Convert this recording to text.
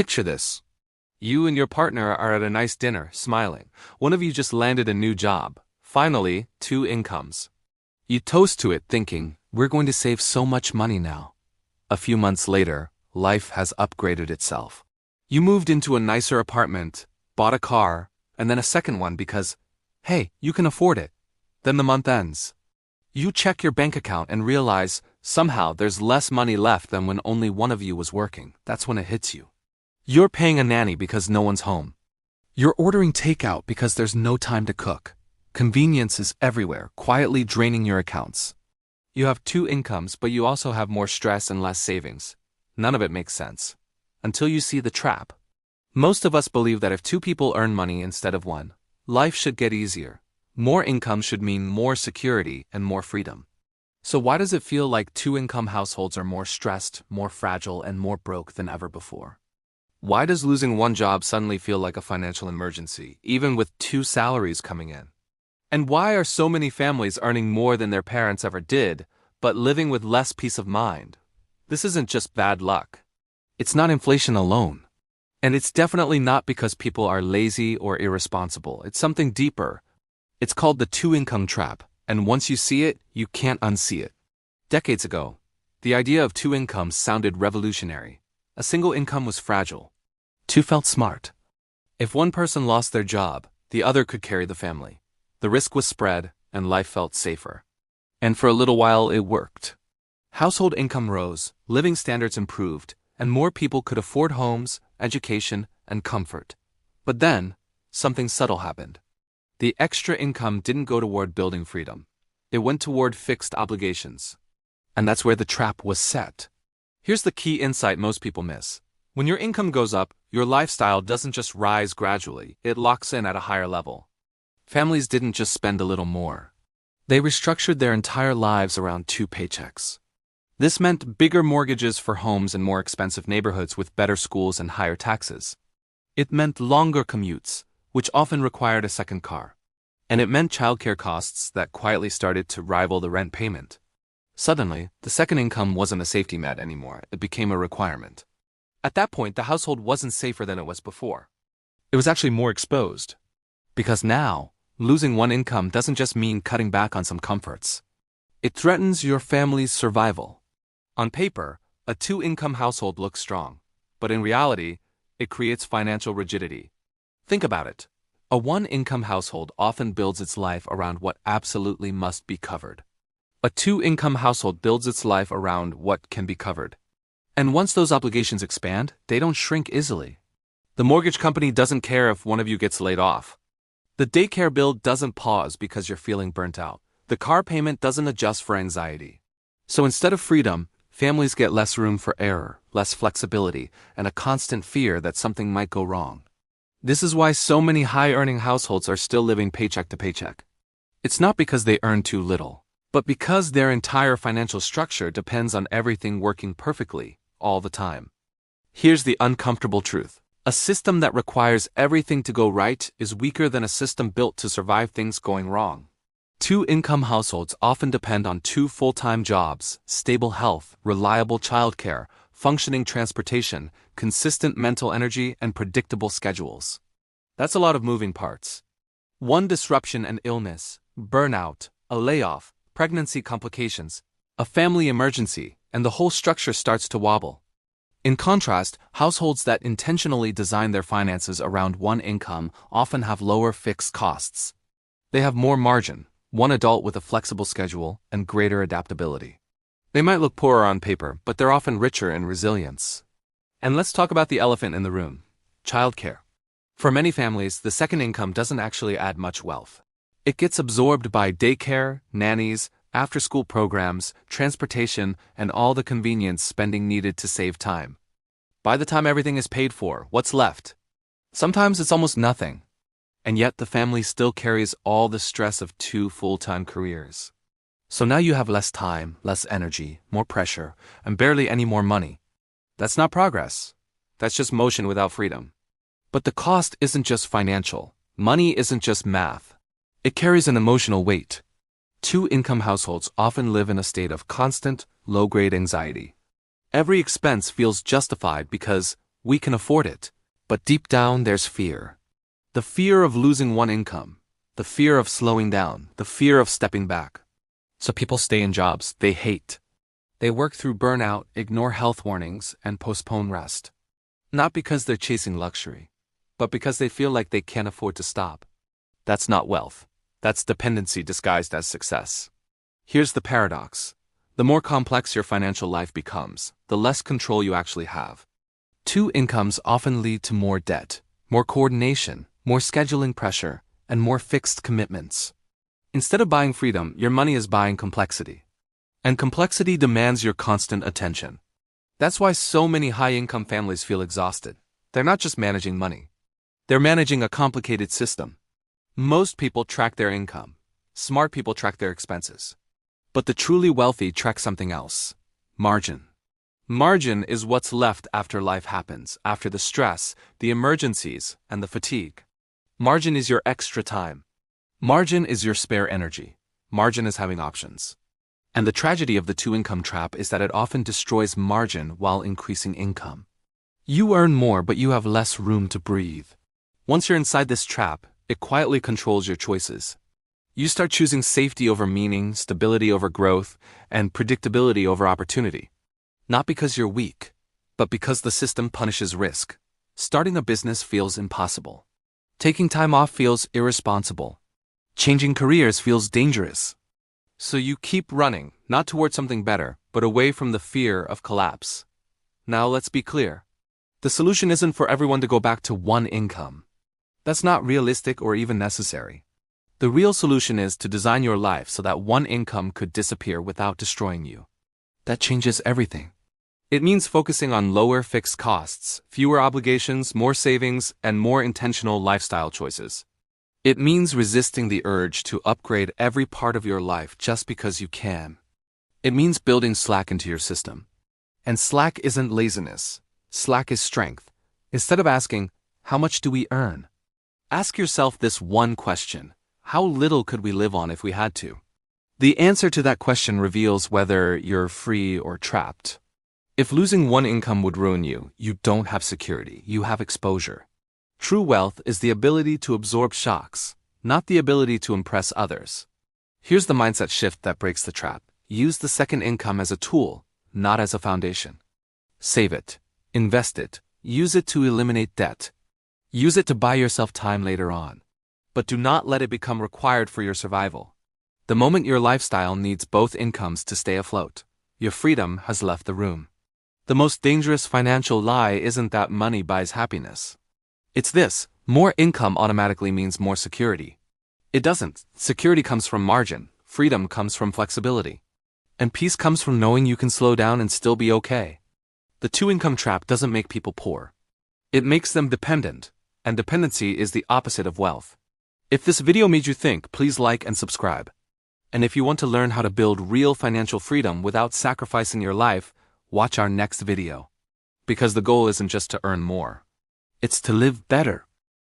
Picture this. You and your partner are at a nice dinner, smiling. One of you just landed a new job. Finally, two incomes. You toast to it thinking, we're going to save so much money now. A few months later, life has upgraded itself. You moved into a nicer apartment, bought a car, and then a second one because, hey, you can afford it. Then the month ends. You check your bank account and realize, somehow there's less money left than when only one of you was working. That's when it hits you. You're paying a nanny because no one's home. You're ordering takeout because there's no time to cook. Convenience is everywhere, quietly draining your accounts. You have two incomes, but you also have more stress and less savings. None of it makes sense. Until you see the trap. Most of us believe that if two people earn money instead of one, life should get easier. More income should mean more security and more freedom. So why does it feel like two-income households are more stressed, more fragile, and more broke than ever before? Why does losing one job suddenly feel like a financial emergency, even with two salaries coming in? And why are so many families earning more than their parents ever did, but living with less peace of mind? This isn't just bad luck. It's not inflation alone. And it's definitely not because people are lazy or irresponsible. It's something deeper. It's called the two-income trap, and once you see it, you can't unsee it. Decades ago, the idea of two incomes sounded revolutionary. A single income was fragile. Two felt smart. If one person lost their job, the other could carry the family. The risk was spread, and life felt safer. And for a little while, it worked. Household income rose, living standards improved, and more people could afford homes, education, and comfort. But then, something subtle happened. The extra income didn't go toward building freedom. It went toward fixed obligations. And that's where the trap was set. Here's the key insight most people miss. When your income goes up, your lifestyle doesn't just rise gradually, it locks in at a higher level. Families didn't just spend a little more. They restructured their entire lives around two paychecks. This meant bigger mortgages for homes in more expensive neighborhoods with better schools and higher taxes. It meant longer commutes, which often required a second car. And it meant childcare costs that quietly started to rival the rent payment. Suddenly, the second income wasn't a safety net anymore, it became a requirement. At that point, the household wasn't safer than it was before. It was actually more exposed. Because now, losing one income doesn't just mean cutting back on some comforts. It threatens your family's survival. On paper, a two-income household looks strong, but in reality, it creates financial rigidity. Think about it. A one-income household often builds its life around what absolutely must be covered. A two-income household builds its life around what can be covered. And once those obligations expand, they don't shrink easily. The mortgage company doesn't care if one of you gets laid off. The daycare bill doesn't pause because you're feeling burnt out. The car payment doesn't adjust for anxiety. So instead of freedom, families get less room for error, less flexibility, and a constant fear that something might go wrong. This is why so many high-earning households are still living paycheck to paycheck. It's not because they earn too little, but because their entire financial structure depends on everything working perfectly, all the time. Here's the uncomfortable truth. A system that requires everything to go right is weaker than a system built to survive things going wrong. Two-income households often depend on two full-time jobs, stable health, reliable childcare, functioning transportation, consistent mental energy, and predictable schedules. That's a lot of moving parts. One disruption and illness, burnout, a layoff, pregnancy complications, a family emergency, and the whole structure starts to wobble. In contrast, households that intentionally design their finances around one income often have lower fixed costs. They have more margin, one adult with a flexible schedule, and greater adaptability. They might look poorer on paper, but they're often richer in resilience. And let's talk about the elephant in the room: childcare. For many families, the second income doesn't actually add much wealth. It gets absorbed by daycare, nannies, after-school programs, transportation, and all the convenience spending needed to save time. By the time everything is paid for, what's left? Sometimes it's almost nothing. And yet the family still carries all the stress of two full-time careers. So now you have less time, less energy, more pressure, and barely any more money. That's not progress. That's just motion without freedom. But the cost isn't just financial. Money isn't just math. It carries an emotional weight. Two-income households often live in a state of constant, low-grade anxiety. Every expense feels justified because, We can afford it. But deep down there's fear. The fear of losing one income. The fear of slowing down. The fear of stepping back. So people stay in jobs they hate. They work through burnout, ignore health warnings, and postpone rest. Not because they're chasing luxury, but because they feel like they can't afford to stop. That's not wealth. That's dependency disguised as success. Here's the paradox. The more complex your financial life becomes, the less control you actually have. Two incomes often lead to more debt, more coordination, more scheduling pressure, and more fixed commitments. Instead of buying freedom, your money is buying complexity. And complexity demands your constant attention. That's why so many high-income families feel exhausted. They're not just managing money. They're managing a complicated system. Most people track their income. Smart people track their expenses. But the truly wealthy track something else. Margin. Margin is what's left after life happens, after the stress, the emergencies, and the fatigue. Margin is your extra time. Margin is your spare energy. Margin is having options. And the tragedy of the two-income trap is that it often destroys margin while increasing income. You earn more, but you have less room to breathe. Once you're inside this trap, it quietly controls your choices. You start choosing safety over meaning, stability over growth, and predictability over opportunity. Not because you're weak, but because the system punishes risk. Starting a business feels impossible. Taking time off feels irresponsible. Changing careers feels dangerous. So you keep running, not toward something better, but away from the fear of collapse. Now let's be clear. The solution isn't for everyone to go back to one income. That's not realistic or even necessary. The real solution is to design your life so that one income could disappear without destroying you. That changes everything. It means focusing on lower fixed costs, fewer obligations, more savings, and more intentional lifestyle choices. It means resisting the urge to upgrade every part of your life just because you can. It means building slack into your system. And slack isn't laziness. Slack is strength. Instead of asking, how much do we earn? Ask yourself this one question. How little could we live on if we had to? The answer to that question reveals whether you're free or trapped. If losing one income would ruin you, you don't have security, you have exposure. True wealth is the ability to absorb shocks, not the ability to impress others. Here's the mindset shift that breaks the trap. Use the second income as a tool, not as a foundation. Save it. Invest it. Use it to eliminate debt. Use it to buy yourself time later on. But do not let it become required for your survival. The moment your lifestyle needs both incomes to stay afloat, your freedom has left the room. The most dangerous financial lie isn't that money buys happiness. It's this: more income automatically means more security. It doesn't. Security comes from margin, freedom comes from flexibility. And peace comes from knowing you can slow down and still be okay. The two-income trap doesn't make people poor. It makes them dependent, and dependency is the opposite of wealth. If this video made you think, please like and subscribe. And if you want to learn how to build real financial freedom without sacrificing your life, watch our next video. Because the goal isn't just to earn more. It's to live better.